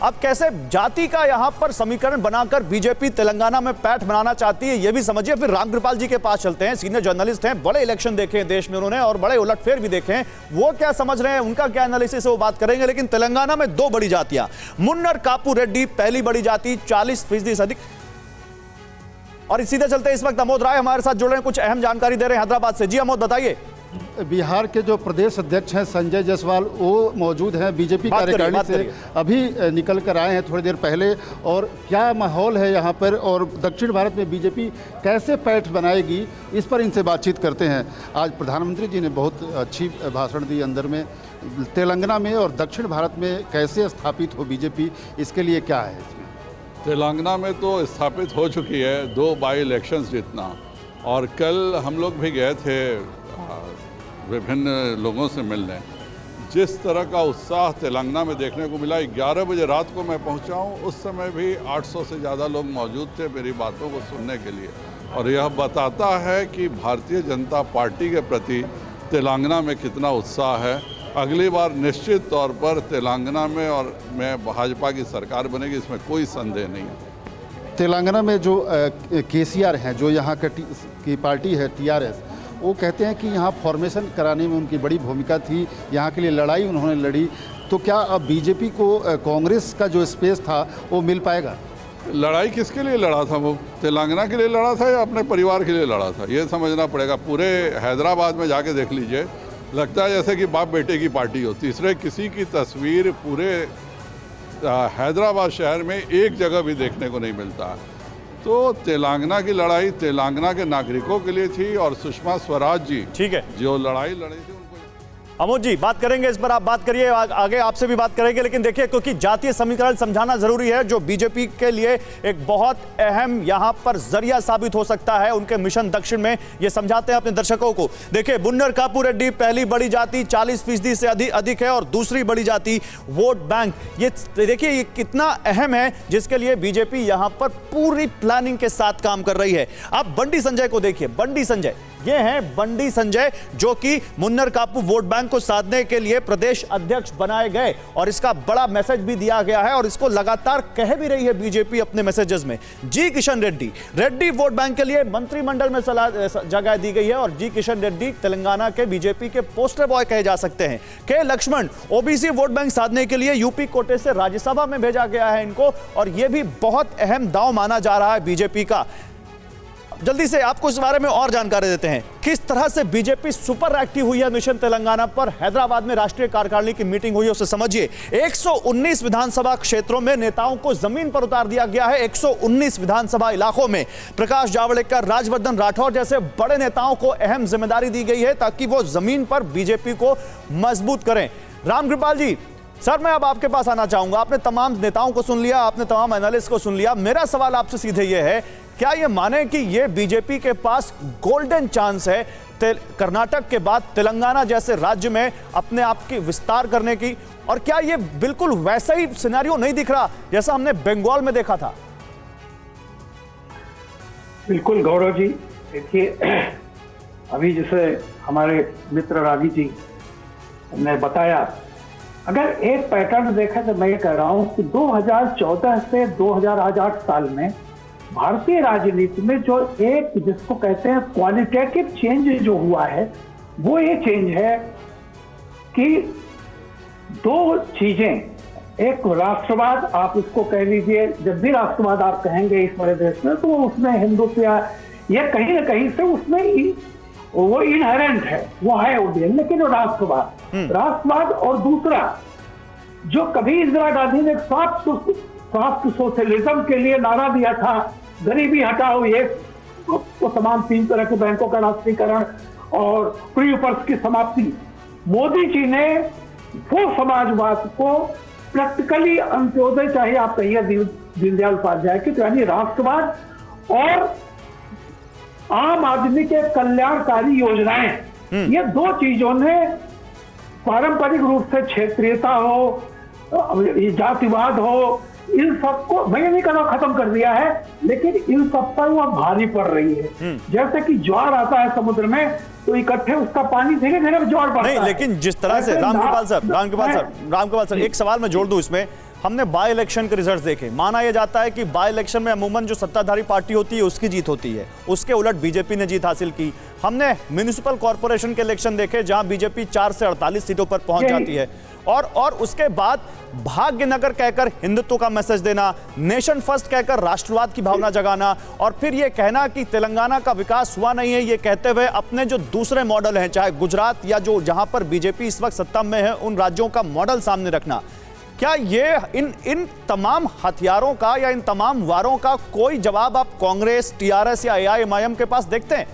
अब कैसे जाति का यहां पर समीकरण बनाकर बीजेपी तेलंगाना में पैठ बनाना चाहती है, यह भी समझिए। फिर रामकृपाल जी के पास चलते हैं, सीनियर जर्नलिस्ट हैं, बड़े इलेक्शन देखे हैं देश में उन्होंने और बड़े उलटफेर भी देखे हैं। वो क्या समझ रहे हैं, उनका क्या एनालिसिस है, वो बात करेंगे। लेकिन तेलंगाना में दो बड़ी जातियां, मुन्नर कापू रेड्डी पहली बड़ी जाति 40% से अधिक। और सीधे चलते हैं, इस वक्त अमोद राय हमारे साथ जुड़ रहे हैं, कुछ अहम जानकारी दे रहे हैं हैदराबाद से। जी अमोद, बताइए। बिहार के जो प्रदेश अध्यक्ष हैं संजय जायसवाल, वो मौजूद हैं, बीजेपी कार्यकारिणी से अभी निकल कर आए हैं थोड़ी देर पहले। और क्या माहौल है यहाँ पर और दक्षिण भारत में बीजेपी कैसे पैठ बनाएगी, इस पर इनसे बातचीत करते हैं। आज प्रधानमंत्री जी ने बहुत अच्छी भाषण दी अंदर में। तेलंगाना में और दक्षिण भारत में कैसे स्थापित हो बीजेपी, इसके लिए क्या है इसमें? तेलंगाना में तो स्थापित हो चुकी है 2 बाई इलेक्शंस जीतना। और कल हम लोग भी गए थे विभिन्न लोगों से मिलने। जिस तरह का उत्साह तेलंगाना में देखने को मिला, 11 बजे रात को मैं पहुंचा हूं, उस समय भी 800 से ज़्यादा लोग मौजूद थे मेरी बातों को सुनने के लिए। और यह बताता है कि भारतीय जनता पार्टी के प्रति तेलंगाना में कितना उत्साह है। अगली बार निश्चित तौर पर तेलंगाना में और भाजपा की सरकार बनेगी, इसमें कोई संदेह नहीं है। तेलंगाना में जो केसीआर हैं, जो यहाँ की पार्टी है टीआरएस, वो कहते हैं कि यहाँ फॉर्मेशन कराने में उनकी बड़ी भूमिका थी, यहाँ के लिए लड़ाई उन्होंने लड़ी। तो क्या अब बीजेपी को कांग्रेस का जो स्पेस था वो मिल पाएगा? लड़ाई किसके लिए लड़ा था वो? तेलंगाना के लिए लड़ा था या अपने परिवार के लिए लड़ा था, ये समझना पड़ेगा। पूरे हैदराबाद में जाके देख लीजिए, लगता है जैसे कि बाप बेटे की पार्टी हो। तीसरे किसी की तस्वीर पूरे हैदराबाद शहर में एक जगह भी देखने को नहीं मिलता। तो तेलंगाना की लड़ाई तेलंगाना के नागरिकों के लिए थी और सुषमा स्वराज जी, ठीक है, जो लड़ाई लड़ी थी। अमोद जी बात करेंगे इस पर, आप बात करिए, आगे आपसे भी बात करेंगे। लेकिन देखिए, क्योंकि जातीय समीकरण समझाना जरूरी है, जो बीजेपी के लिए एक बहुत अहम यहां पर जरिया साबित हो सकता है उनके मिशन दक्षिण में। ये समझाते हैं अपने दर्शकों को। देखिए, मुन्नर कापू रेड्डी पहली बड़ी जाति 40% से अधिक है और दूसरी बड़ी जाति वोट बैंक। ये देखिए, ये कितना अहम है, जिसके लिए बीजेपी यहां पर पूरी प्लानिंग के साथ काम कर रही है। आप बंडी संजय को देखिए, बंडी संजय, ये हैं बंडी संजय, जो कि मुन्नर कापू वोट बैंक को साधने के लिए प्रदेश अध्यक्ष बनाए गए और इसका बड़ा मैसेज भी दिया गया है और इसको लगातार कह भी रही है बीजेपी अपने मैसेजेस में। जी किशन रेड्डी वोट बैंक के लिए मंत्रिमंडल में जगह दी गई है और जी किशन रेड्डी तेलंगाना के बीजेपी के पोस्टर बॉय कहे जा सकते हैं। के लक्ष्मण ओबीसी वोट बैंक साधने के लिए यूपी कोटे से राज्यसभा में भेजा गया है इनको, और यह भी बहुत अहम दांव माना जा रहा है बीजेपी का। जल्दी से आपको इस बारे में और जानकारी देते हैं, किस तरह से बीजेपी सुपर एक्टिव हुई है मिशन तेलंगाना पर। हैदराबाद में राष्ट्रीय कार्यकारिणी की मीटिंग हुई है, उसे समझिए। 119 विधानसभा क्षेत्रों में नेताओं को जमीन पर उतार दिया गया है। 119 विधानसभा इलाकों में प्रकाश जावड़ेकर, राजवर्धन राठौर जैसे बड़े नेताओं को अहम जिम्मेदारी दी गई है ताकि वो जमीन पर बीजेपी को मजबूत करें। रामकृपाल जी, सर मैं अब आपके पास आना चाहूंगा। आपने तमाम नेताओं को सुन लिया, आपने तमाम एनालिस्ट को सुन लिया। मेरा सवाल आपसे सीधे ये है, क्या ये माने कि ये बीजेपी के पास गोल्डन चांस है कर्नाटक के बाद तेलंगाना जैसे राज्य में अपने आप की विस्तार करने की? और क्या ये बिल्कुल वैसा ही सिनेरियो नहीं दिख रहा जैसा हमने बंगाल में देखा था? बिल्कुल गौरव जी, देखिए अभी जैसे हमारे मित्र रागी जी ने बताया, अगर एक पैटर्न देखा तो मैं ये कह रहा हूं कि 2014 से 2008 साल में भारतीय राजनीति में जो एक जिसको कहते हैं क्वालिटेटिव चेंज जो हुआ है, वो ये चेंज है कि 2 चीजें। एक राष्ट्रवाद, आप इसको कह लीजिए, जब भी राष्ट्रवाद आप कहेंगे इस बड़े देश में, तो उसमें हिंदुत्व ये कहीं ना कहीं से उसमें वो इनहेरेंट है, वो है उद्देश्य। लेकिन राष्ट्रवाद और दूसरा जो कभी इंदिरा गांधी ने सॉफ्ट सोशलिज्म के लिए नारा दिया था, गरीबी हटाओ, ये वो तमाम 3 तरह के बैंकों का राष्ट्रीयकरण और फ्री पर्स की समाप्ति, मोदी जी ने वो समाजवाद को प्रैक्टिकली अंत्योदय, चाहे आप कहिए दीनदयाल उपाध्याय की, यानी राष्ट्रवाद और आम आदमी के कल्याणकारी योजनाएं, ये 2 चीजों ने पारंपरिक रूप से क्षेत्रीयता हो, जातिवाद हो, इन सबको मैं नहीं कहना खत्म कर दिया है, लेकिन इन सब पर वो भारी पड़ रही है। जैसे कि ज्वार आता है समुद्र में तो इकट्ठे उसका पानी धीरे धीरे ज्वार बढ़ता है। नहीं, लेकिन जिस तरह से रामकृपाल सर, एक सवाल मैं जोड़ दूं इसमें। हमने बाय इलेक्शन के रिजल्ट देखे, माना यह जाता है कि बाय इलेक्शन में अमूमन जो सत्ताधारी पार्टी होती है उसकी जीत होती है, उसके उलट बीजेपी ने जीत हासिल की। हमने म्युनिसिपल कॉर्पोरेशन के इलेक्शन देखे जहां बीजेपी 4 से 48 सीटों पर पहुंच जाती है, और उसके बाद भाग्यनगर कहकर हिंदुत्व का मैसेज देना, नेशन फर्स्ट कहकर राष्ट्रवाद की भावना जगाना, और फिर यह कहना कि तेलंगाना का विकास हुआ नहीं है, ये कहते हुए अपने जो दूसरे मॉडल हैं, चाहे गुजरात या जो जहां पर बीजेपी इस वक्त सत्ता में है, उन राज्यों का मॉडल सामने रखना। क्या ये इन तमाम हथियारों का या इन तमाम वारों का कोई जवाब आप कांग्रेस, टीआरएस या एआईएमआईएम के पास देखते हैं?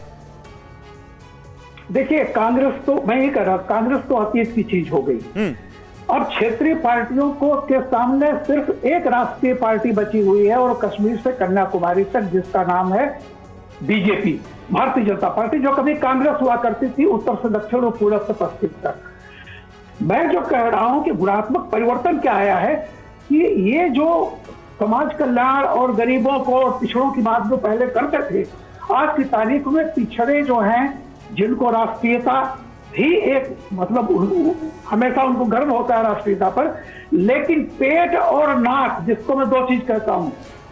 देखिए, कांग्रेस तो मैं ये कह रहा हूं, कांग्रेस तो अतीत की चीज हो गई। अब क्षेत्रीय पार्टियों को के सामने सिर्फ एक राष्ट्रीय पार्टी बची हुई है, और कश्मीर से कन्याकुमारी तक, जिसका नाम है बीजेपी, भारतीय जनता पार्टी, जो कभी कांग्रेस हुआ करती थी उत्तर से दक्षिण और पूरब से पश्चिम तक। मैं जो कह रहा हूं कि गुणात्मक परिवर्तन क्या आया है कि ये जो समाज कल्याण और गरीबों को और पिछड़ों की बात जो पहले करते थे, आज की तारीख में पिछड़े जो हैं, जिनको राष्ट्रीयता ही एक मतलब हमेशा उनको गर्व होता है राष्ट्रीयता पर, लेकिन पेट और नाक, जिसको मैं दो चीज कहता हूं,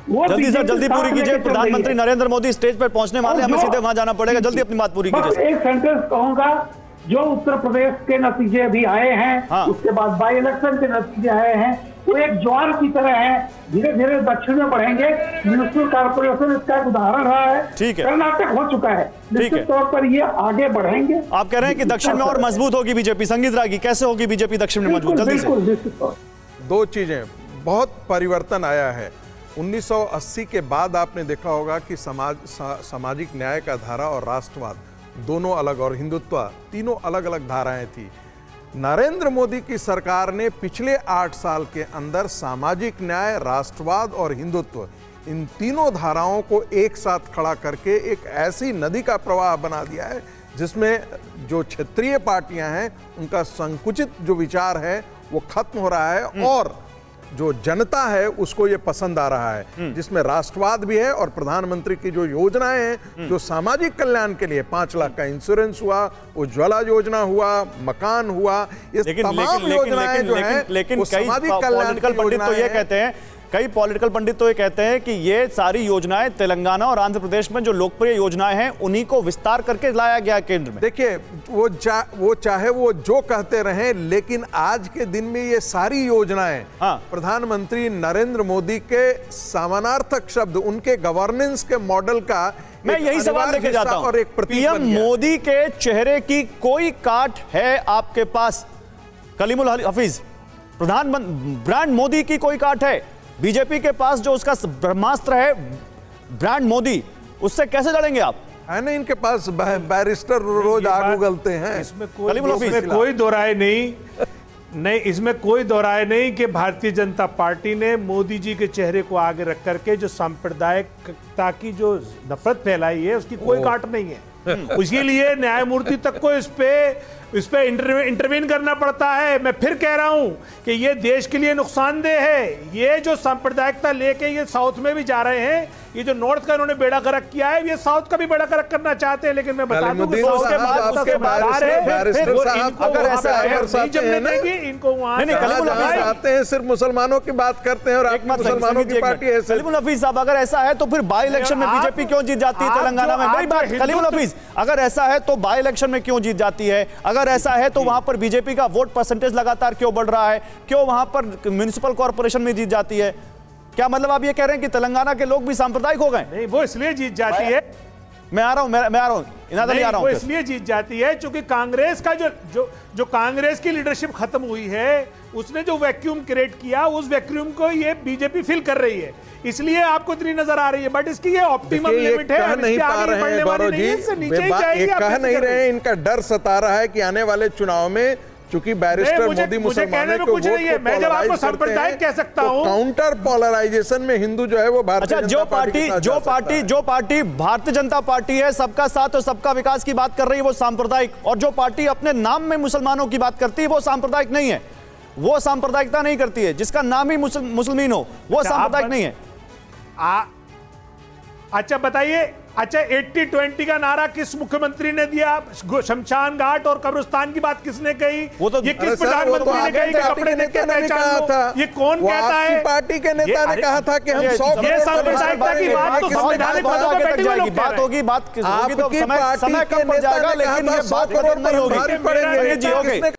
वो जल्दी सर जल्दी पूरी कीजिए। प्रधानमंत्री नरेंद्र मोदी स्टेज पर पहुंचने वाले, हमें सीधे वहां जाना पड़ेगा। जल्दी अपनी बात पूरी कीजिए। एक सेंटेंस कहूंगा, जो उत्तर प्रदेश के नतीजे अभी आए हैं, हाँ। उसके बाद बाई इलेक्शन के नतीजे आए हैं, वो एक ज्वार की तरह है, धीरे धीरे दक्षिण में बढ़ेंगे। म्युनिसिपल कॉर्पोरेशन इसका एक उदाहरण रहा है, ठीक है, कर्नाटक हो चुका है, निश्चित तौर पर ये आगे बढ़ेंगे। आप कह रहे हैं कि दक्षिण में और मजबूत होगी बीजेपी। संगीत रागी, कैसे होगी बीजेपी दक्षिण में मजबूत? जल्दी से। दो चीजें, बहुत परिवर्तन आया है। 1980 के बाद आपने देखा होगा कि सामाजिक न्याय का धारा और राष्ट्रवाद दोनों अलग, और हिंदुत्व, तीनों अलग अलग धाराएं थी। नरेंद्र मोदी की सरकार ने पिछले 8 साल के अंदर सामाजिक न्याय, राष्ट्रवाद और हिंदुत्व, इन तीनों धाराओं को एक साथ खड़ा करके एक ऐसी नदी का प्रवाह बना दिया है जिसमें जो क्षेत्रीय पार्टियां हैं उनका संकुचित जो विचार है वो खत्म हो रहा है, और जो जनता है उसको ये पसंद आ रहा है, जिसमें राष्ट्रवाद भी है। और प्रधानमंत्री की जो योजनाएं हैं, जो सामाजिक कल्याण के लिए 5 लाख का इंश्योरेंस हुआ, उज्ज्वला योजना हुआ, मकान हुआ, ये तमाम योजनाएं जो हैं, लेकिन कई पॉलिटिकल पंडित तो ये कहते हैं, कई पॉलिटिकल पंडित तो ये कहते हैं कि ये सारी योजनाएं तेलंगाना और आंध्र प्रदेश में जो लोकप्रिय योजनाएं हैं उन्हीं को विस्तार करके लाया गया केंद्र में। देखिए, वो चाहे वो जो कहते रहें, लेकिन आज के दिन में ये सारी योजनाएं प्रधानमंत्री नरेंद्र मोदी के समानार्थक शब्द, उनके गवर्नेंस के मॉडल का मैं यही सवाल लेके जाता हूं। और एक पीएम मोदी के चेहरे की कोई काट है आपके पास? कलीमुल हफीज, प्रधानमंत्री ब्रांड मोदी की कोई काट है? बीजेपी के पास जो उसका ब्रह्मास्त्र है ब्रांड मोदी, उससे कैसे लड़ेंगे आप? है ना, इनके पास बैरिस्टर रोज आग उगलते हैं। इसमें कोई दो राय नहीं, इसमें कोई दो राय नहीं कि भारतीय जनता पार्टी ने मोदी जी के चेहरे को आगे रख करके जो सांप्रदायिकता की जो नफरत फैलाई है उसकी कोई काट नहीं है। उसके लिए न्यायमूर्ति तक को इस पे इंटरवीन करना पड़ता है। मैं फिर कह रहा हूं कि ये देश के लिए नुकसानदेह है। ये जो सांप्रदायिकता लेके ये साउथ में भी जा रहे हैं, ये जो नॉर्थ का इन्होंने बेड़ा गर्क किया है, ये साउथ का भी बेड़ा गर्क करना चाहते हैं। लेकिन मैं बता दूं कि उसके बाद अगर ऐसा है इनको वहां आते हैं, सिर्फ मुसलमानों की बात करते हैं और आप मुसलमानों की पार्टी है। कलीमुल हफीज साहब, अगर ऐसा है तो फिर बाई इलेक्शन में बीजेपी क्यों जीत जाती है तेलंगाना में? मेरी बात कलीमुल हफीज, अगर ऐसा है तो बाई इलेक्शन में क्यों जीत जाती है? अगर ऐसा है तो वहां पर बीजेपी का वोट परसेंटेज लगातार क्यों बढ़ रहा है? क्यों वहां पर म्युनिसिपल कॉर्पोरेशन में जीत जाती है? क्या मतलब आप ये कह रहे हैं कि तेलंगाना के लोग भी सांप्रदायिक हो गए? नहीं, वो इसलिए जीत जाती है। मैं आ रहा हूं वो इसलिए जीत जाती है क्योंकि कांग्रेस का जो कांग्रेस की लीडरशिप खत्म हुई है, उसने जो वैक्यूम क्रिएट किया, उस वैक्यूम को ये बीजेपी फिल कर रही है, इसलिए आपको इतनी नजर आ रही है। बट इसकी ये ऑप्टिमम लिमिट है, कह नहीं पा रहे हैं गौरव जी, कह नहीं रहे हैं। इनका डर सता रहा है कि आने वाले चुनाव में, चूंकि बैरिस्टर मोदी मुसलमानों को वोट को मैं जब आपको सांप्रदायिक कह सकता हूं, काउंटर पोलराइजेशन में हिंदू जो है वो भारतीय जो पार्टी भारतीय जनता पार्टी है, सबका साथ और सबका विकास की बात कर रही है, वो सांप्रदायिक, और जो पार्टी अपने नाम में मुसलमानों की बात करती है वो सांप्रदायिक नहीं है, वो सांप्रदायिकता नहीं करती है। जिसका नाम ही मुस्लिम हो वो सांप्रदायिक नहीं है। अच्छा बताइए, अच्छा 80-20 का नारा किस मुख्यमंत्री ने दिया? शमशान घाट और कब्रिस्तान की बात किसने कही? वो तो ये अरे किस सर, वो तो प्रधानमंत्री ने आपके कही कि पार्टी कपड़े के देख के नेता ने पहचान कहा लो? था। ये कौन वो कहता आपकी है? पार्टी के नेता ने अरे, कहा था कि हम ये 100 ये करोड़ सांप्रदायिकता की बात तो संवैधानिक पदों पे बैठे हुए लोग कह बात रहे हैं। होगी, बात होगी तो आपकी समय पार्टी समय के कम पड़ नेता जाएगा, ने कहा लेकिन था ये 100 बात करोड़ नहीं होगी। भारी पड़ेंगे। जी, ओके। किसने